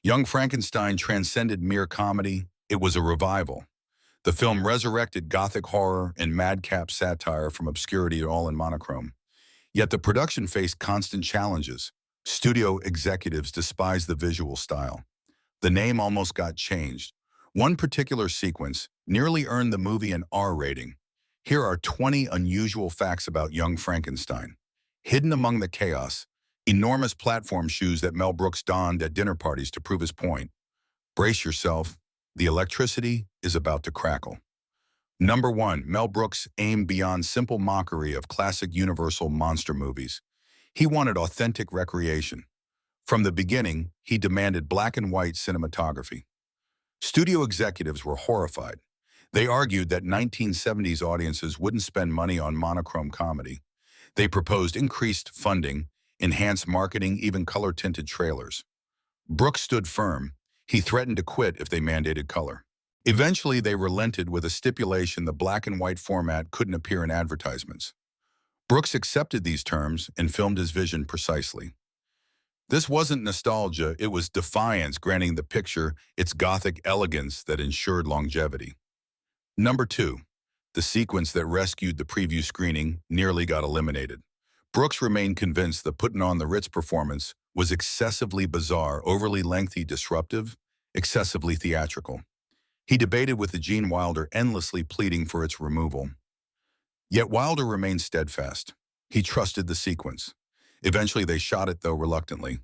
Young Frankenstein transcended mere comedy. It was a revival. The film resurrected gothic horror and madcap satire from obscurity all in monochrome. Yet the production faced constant challenges. Studio executives despised the visual style. The name almost got changed. One particular sequence nearly earned the movie an R rating. Here are 20 unusual facts about Young Frankenstein. Hidden among the chaos, enormous platform shoes that Mel Brooks donned at dinner parties to prove his point. Brace yourself, the electricity is about to crackle. Number 1, Mel Brooks aimed beyond simple mockery of classic Universal monster movies. He wanted authentic recreation. From the beginning, he demanded black and white cinematography. Studio executives were horrified. They argued that 1970s audiences wouldn't spend money on monochrome comedy. They proposed increased funding, enhanced marketing, even color-tinted trailers. Brooks stood firm. He threatened to quit if they mandated color. Eventually, they relented with a stipulation the black and white format couldn't appear in advertisements. Brooks accepted these terms and filmed his vision precisely. This wasn't nostalgia, it was defiance, granting the picture its gothic elegance that ensured longevity. Number 2, the sequence that rescued the preview screening nearly got eliminated. Brooks remained convinced that putting on the Ritz performance was excessively bizarre, overly lengthy, disruptive, excessively theatrical. He debated with Gene Wilder, endlessly pleading for its removal. Yet Wilder remained steadfast. He trusted the sequence. Eventually they shot it, though reluctantly.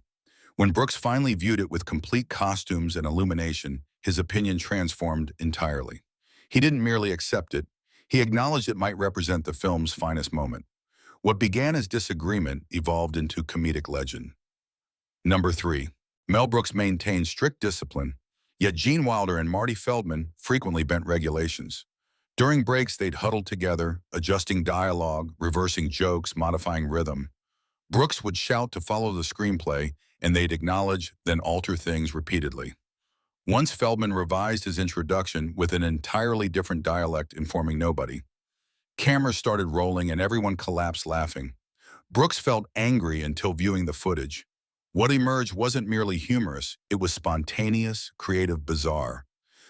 When Brooks finally viewed it with complete costumes and illumination, his opinion transformed entirely. He didn't merely accept it, he acknowledged it might represent the film's finest moment. What began as disagreement evolved into comedic legend. Number 3, Mel Brooks maintained strict discipline, yet Gene Wilder and Marty Feldman frequently bent regulations. During breaks, they'd huddle together, adjusting dialogue, reversing jokes, modifying rhythm. Brooks would shout to follow the screenplay, and they'd acknowledge, then alter things repeatedly. Once Feldman revised his introduction with an entirely different dialect, informing nobody. Cameras started rolling and everyone collapsed laughing. Brooks felt angry until viewing the footage. What emerged wasn't merely humorous, it was spontaneous, creative, bizarre.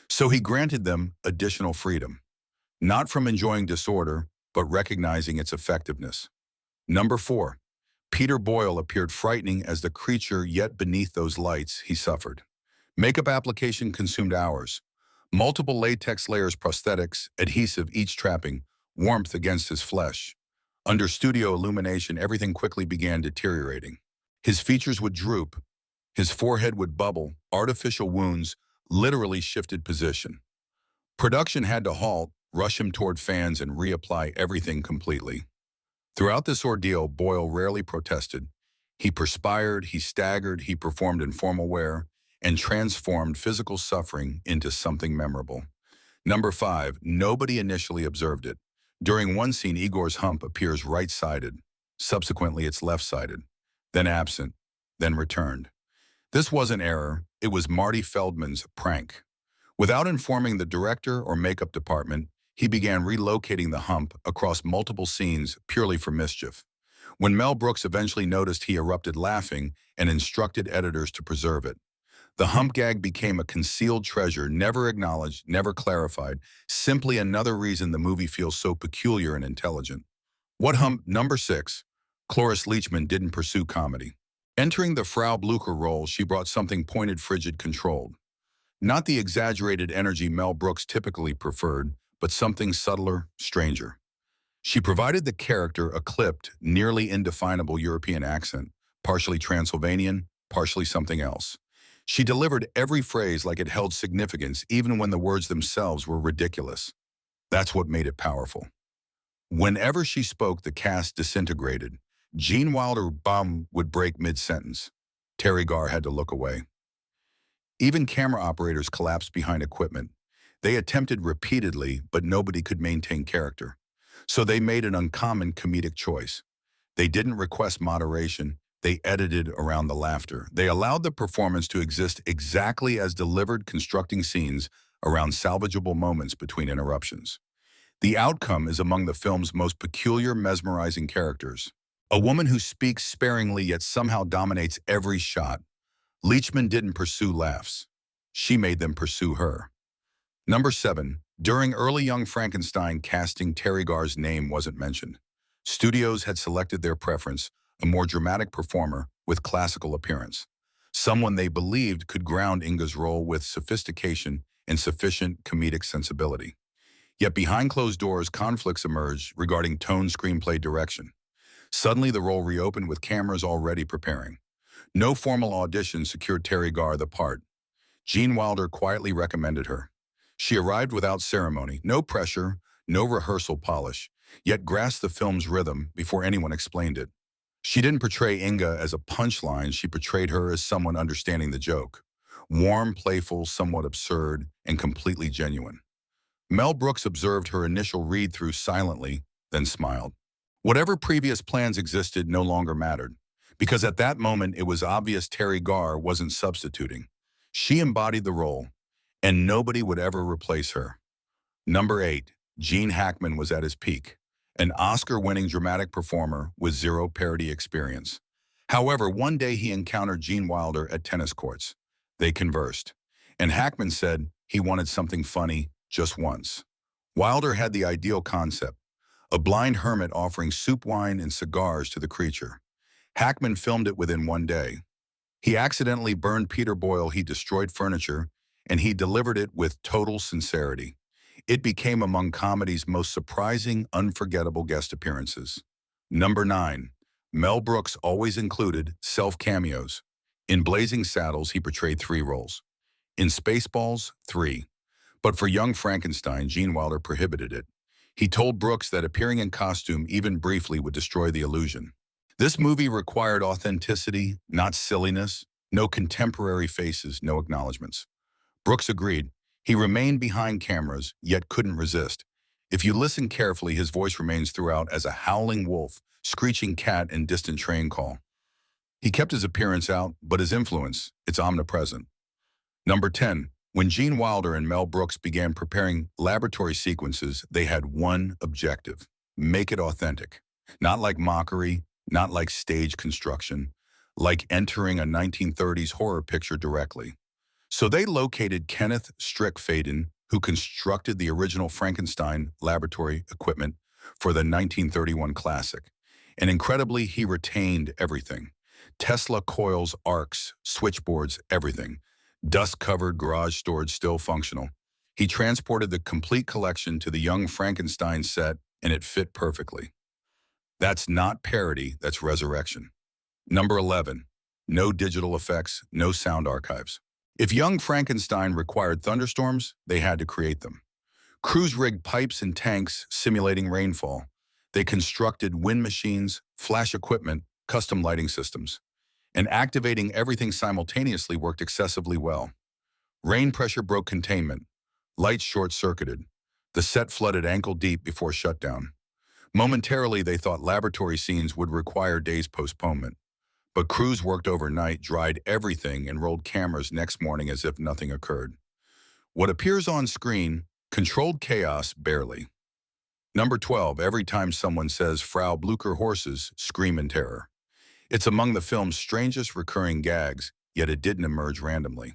So he granted them additional freedom. Not from enjoying disorder, but recognizing its effectiveness. Number 4, Peter Boyle appeared frightening as the creature, yet beneath those lights, he suffered. Makeup application consumed hours. Multiple latex layers, prosthetics, adhesive, each trapping, warmth against his flesh. Under studio illumination, everything quickly began deteriorating. His features would droop, his forehead would bubble, artificial wounds literally shifted position. Production had to halt, rush him toward fans, and reapply everything completely. Throughout this ordeal, Boyle rarely protested. He perspired, he staggered, he performed in formal wear, and transformed physical suffering into something memorable. Number 5, nobody initially observed it. During one scene, Igor's hump appears right-sided. Subsequently, it's left-sided, then absent, then returned. This wasn't error, it was Marty Feldman's prank. Without informing the director or makeup department, he began relocating the hump across multiple scenes purely for mischief. When Mel Brooks eventually noticed, he erupted laughing and instructed editors to preserve it. The hump gag became a concealed treasure, never acknowledged, never clarified, simply another reason the movie feels so peculiar and intelligent. What hump? Number 6, Cloris Leachman didn't pursue comedy. Entering the Frau Blucher role, she brought something pointed, frigid, controlled. Not the exaggerated energy Mel Brooks typically preferred, but something subtler, stranger. She provided the character a clipped, nearly indefinable European accent, partially Transylvanian, partially something else. She delivered every phrase like it held significance, even when the words themselves were ridiculous. That's what made it powerful. Whenever she spoke, the cast disintegrated. Gene Wilder would break mid-sentence. Terry Garr had to look away. Even camera operators collapsed behind equipment. They attempted repeatedly, but nobody could maintain character. So they made an uncommon comedic choice. They didn't request moderation, they edited around the laughter. They allowed the performance to exist exactly as delivered, constructing scenes around salvageable moments between interruptions. The outcome is among the film's most peculiar, mesmerizing characters. A woman who speaks sparingly yet somehow dominates every shot. Leachman didn't pursue laughs. She made them pursue her. Number 7. During early Young Frankenstein casting, Terry Garr's name wasn't mentioned. Studios had selected their preference, a more dramatic performer with classical appearance. Someone they believed could ground Inga's role with sophistication and sufficient comedic sensibility. Yet behind closed doors, conflicts emerged regarding tone, screenplay direction. Suddenly, the role reopened with cameras already preparing. No formal audition secured Terry Garr the part. Gene Wilder quietly recommended her. She arrived without ceremony, no pressure, no rehearsal polish, yet grasped the film's rhythm before anyone explained it. She didn't portray Inga as a punchline, she portrayed her as someone understanding the joke. Warm, playful, somewhat absurd, and completely genuine. Mel Brooks observed her initial read-through silently, then smiled. Whatever previous plans existed no longer mattered, because at that moment it was obvious Terry Garr wasn't substituting. She embodied the role, and nobody would ever replace her. Number 8. Gene Hackman was at his peak, an Oscar-winning dramatic performer with zero parody experience. However, one day he encountered Gene Wilder at tennis courts. They conversed, and Hackman said he wanted something funny just once. Wilder had the ideal concept, a blind hermit offering soup, wine, and cigars to the creature. Hackman filmed it within one day. He accidentally burned Peter Boyle, he destroyed furniture, and he delivered it with total sincerity. It became among comedy's most surprising, unforgettable guest appearances. Number 9. Mel Brooks always included self-cameos. In Blazing Saddles, he portrayed 3 roles. In Spaceballs, 3. But for Young Frankenstein, Gene Wilder prohibited it. He told Brooks that appearing in costume, even briefly, would destroy the illusion. This movie required authenticity, not silliness, no contemporary faces, no acknowledgments. Brooks agreed. He remained behind cameras, yet couldn't resist. If you listen carefully, his voice remains throughout as a howling wolf, screeching cat, and distant train call. He kept his appearance out, but his influence, it's omnipresent. Number 10. When Gene Wilder and Mel Brooks began preparing laboratory sequences, they had one objective: make it authentic. Not like mockery, not like stage construction, like entering a 1930s horror picture directly. So they located Kenneth Strickfaden, who constructed the original Frankenstein laboratory equipment for the 1931 classic. And incredibly, he retained everything. Tesla coils, arcs, switchboards, everything. Dust-covered garage storage still functional. He transported the complete collection to the Young Frankenstein set, and it fit perfectly. That's not parody, that's resurrection. Number 11. No digital effects, no sound archives. If Young Frankenstein required thunderstorms, they had to create them. Crews rigged pipes and tanks simulating rainfall. They constructed wind machines, flash equipment, custom lighting systems. And activating everything simultaneously worked excessively well. Rain pressure broke containment. Lights short-circuited. The set flooded ankle-deep before shutdown. Momentarily, they thought laboratory scenes would require days' postponement. But crews worked overnight, dried everything, and rolled cameras next morning as if nothing occurred. What appears on screen, controlled chaos barely. Number 12. Every time someone says Frau Blucher horses, scream in terror. It's among the film's strangest recurring gags, yet it didn't emerge randomly.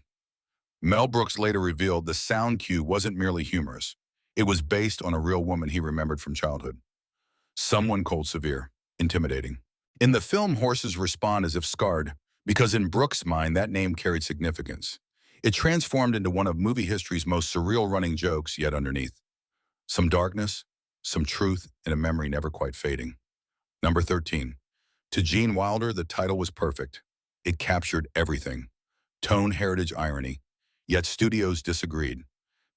Mel Brooks later revealed the sound cue wasn't merely humorous. It was based on a real woman he remembered from childhood. Someone cold, severe, intimidating. In the film, horses respond as if scarred, because in Brooks' mind, that name carried significance. It transformed into one of movie history's most surreal running jokes, yet underneath. Some darkness, some truth, and a memory never quite fading. Number 13. To Gene Wilder, the title was perfect. It captured everything. Tone, heritage, irony. Yet studios disagreed.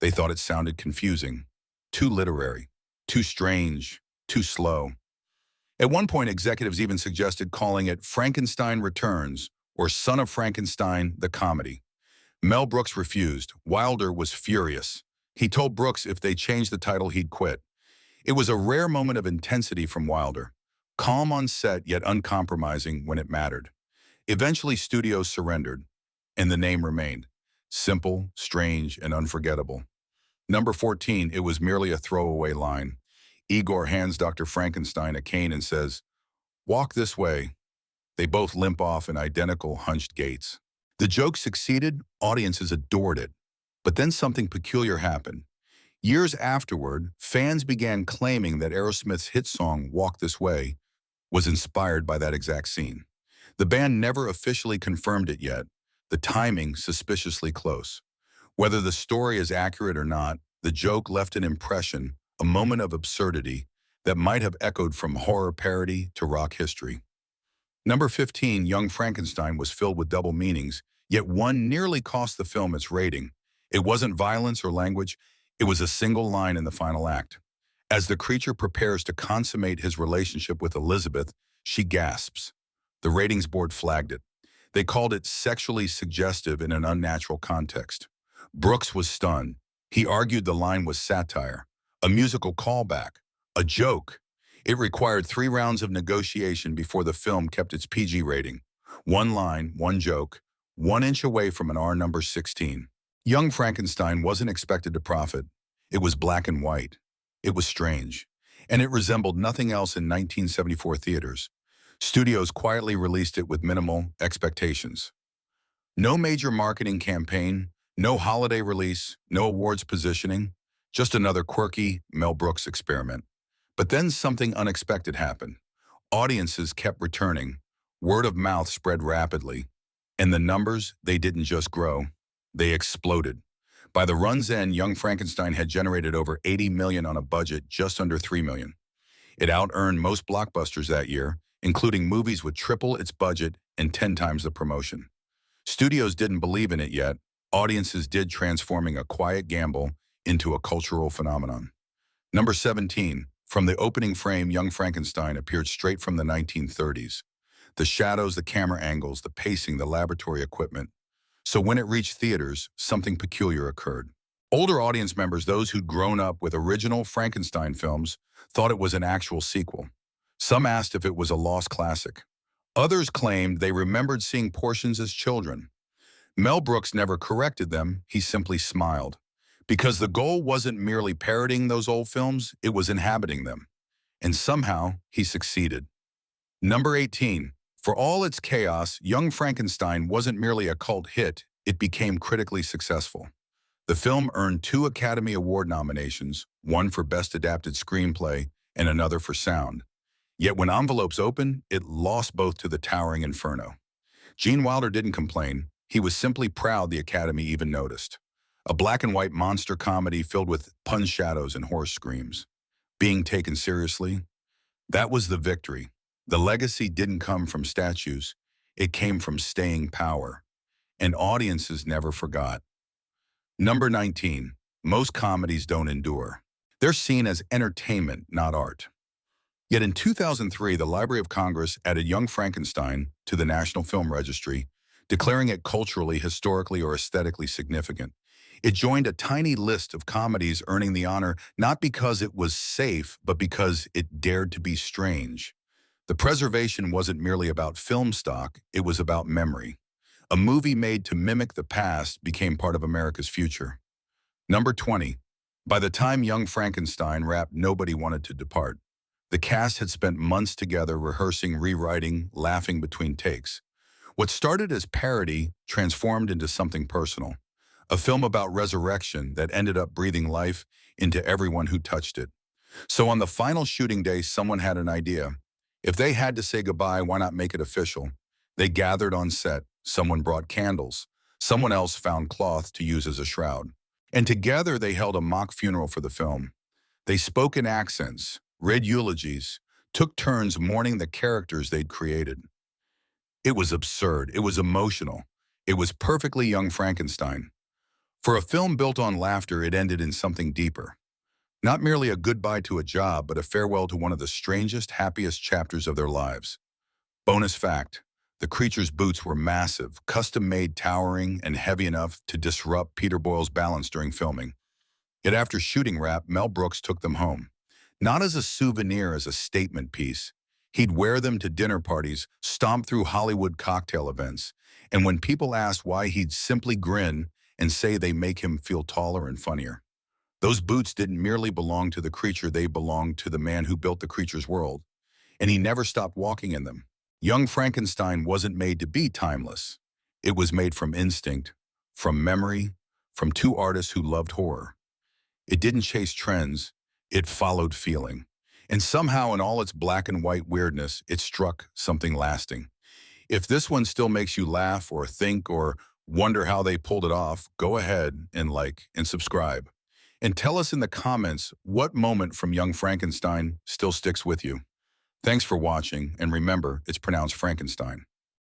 They thought it sounded confusing, too literary, too strange, too slow. At one point, executives even suggested calling it Frankenstein Returns or Son of Frankenstein, the comedy. Mel Brooks refused. Wilder was furious. He told Brooks if they changed the title, he'd quit. It was a rare moment of intensity from Wilder. Calm on set, yet uncompromising when it mattered. Eventually, studios surrendered, and the name remained. Simple, strange, and unforgettable. Number 14, it was merely a throwaway line. Igor hands Dr. Frankenstein a cane and says, "Walk this way." They both limp off in identical hunched gaits. The joke succeeded, audiences adored it. But then something peculiar happened. Years afterward, fans began claiming that Aerosmith's hit song, Walk This Way, was inspired by that exact scene. The band never officially confirmed it yet, the timing suspiciously close. Whether the story is accurate or not, the joke left an impression, a moment of absurdity, that might have echoed from horror parody to rock history. Number 15, Young Frankenstein was filled with double meanings, yet one nearly cost the film its rating. It wasn't violence or language, it was a single line in the final act. As the creature prepares to consummate his relationship with Elizabeth, she gasps. The ratings board flagged it. They called it sexually suggestive in an unnatural context. Brooks was stunned. He argued the line was satire, a musical callback, a joke. It required 3 rounds of negotiation before the film kept its PG rating. One line, one joke, 1 inch away from an R number 16. Young Frankenstein wasn't expected to profit. It was black and white. It was strange. And it resembled nothing else in 1974 theaters. Studios quietly released it with minimal expectations. No major marketing campaign, no holiday release, no awards positioning, just another quirky Mel Brooks experiment. But then something unexpected happened. Audiences kept returning. Word of mouth spread rapidly. And the numbers, they didn't just grow. They exploded. By the run's end, Young Frankenstein had generated over $80 million on a budget just under $3 million. It out-earned most blockbusters that year, including movies with triple its budget and 10 times the promotion. Studios didn't believe in it yet. Audiences did, transforming a quiet gamble into a cultural phenomenon. Number 17. From the opening frame, Young Frankenstein appeared straight from the 1930s. The shadows, the camera angles, the pacing, the laboratory equipment. So when it reached theaters, something peculiar occurred. Older audience members, those who'd grown up with original Frankenstein films, thought it was an actual sequel. Some asked if it was a lost classic. Others claimed they remembered seeing portions as children. Mel Brooks never corrected them, he simply smiled. Because the goal wasn't merely parodying those old films, it was inhabiting them. And somehow, he succeeded. Number 18. For all its chaos, Young Frankenstein wasn't merely a cult hit, it became critically successful. The film earned 2 Academy Award nominations, one for Best Adapted Screenplay and another for Sound. Yet when envelopes opened, it lost both to the towering Inferno. Gene Wilder didn't complain, he was simply proud the Academy even noticed. A black and white monster comedy filled with pun shadows and hoarse screams. Being taken seriously? That was the victory. The legacy didn't come from statues, it came from staying power. And audiences never forgot. Number 19. Most comedies don't endure. They're seen as entertainment, not art. Yet in 2003, the Library of Congress added Young Frankenstein to the National Film Registry, declaring it culturally, historically, or aesthetically significant. It joined a tiny list of comedies earning the honor not because it was safe, but because it dared to be strange. The preservation wasn't merely about film stock, it was about memory. A movie made to mimic the past became part of America's future. Number 20. By the time Young Frankenstein wrapped, nobody wanted to depart. The cast had spent months together rehearsing, rewriting, laughing between takes. What started as parody transformed into something personal. A film about resurrection that ended up breathing life into everyone who touched it. So on the final shooting day, someone had an idea. If they had to say goodbye, why not make it official? They gathered on set. Someone brought candles. Someone else found cloth to use as a shroud. And together they held a mock funeral for the film. They spoke in accents, read eulogies, took turns mourning the characters they'd created. It was absurd. It was emotional. It was perfectly Young Frankenstein. For a film built on laughter, it ended in something deeper. Not merely a goodbye to a job, but a farewell to one of the strangest, happiest chapters of their lives. Bonus fact, the creature's boots were massive, custom-made, towering, and heavy enough to disrupt Peter Boyle's balance during filming. Yet after shooting wrap, Mel Brooks took them home. Not as a souvenir, as a statement piece. He'd wear them to dinner parties, stomp through Hollywood cocktail events, and when people asked why, he'd simply grin and say they make him feel taller and funnier. Those boots didn't merely belong to the creature, they belonged to the man who built the creature's world. And he never stopped walking in them. Young Frankenstein wasn't made to be timeless. It was made from instinct, from memory, from two artists who loved horror. It didn't chase trends, it followed feeling. And somehow in all its black and white weirdness, it struck something lasting. If this one still makes you laugh or think or wonder how they pulled it off, go ahead and like and subscribe. And tell us in the comments what moment from Young Frankenstein still sticks with you. Thanks for watching, and remember, it's pronounced Frankenstein.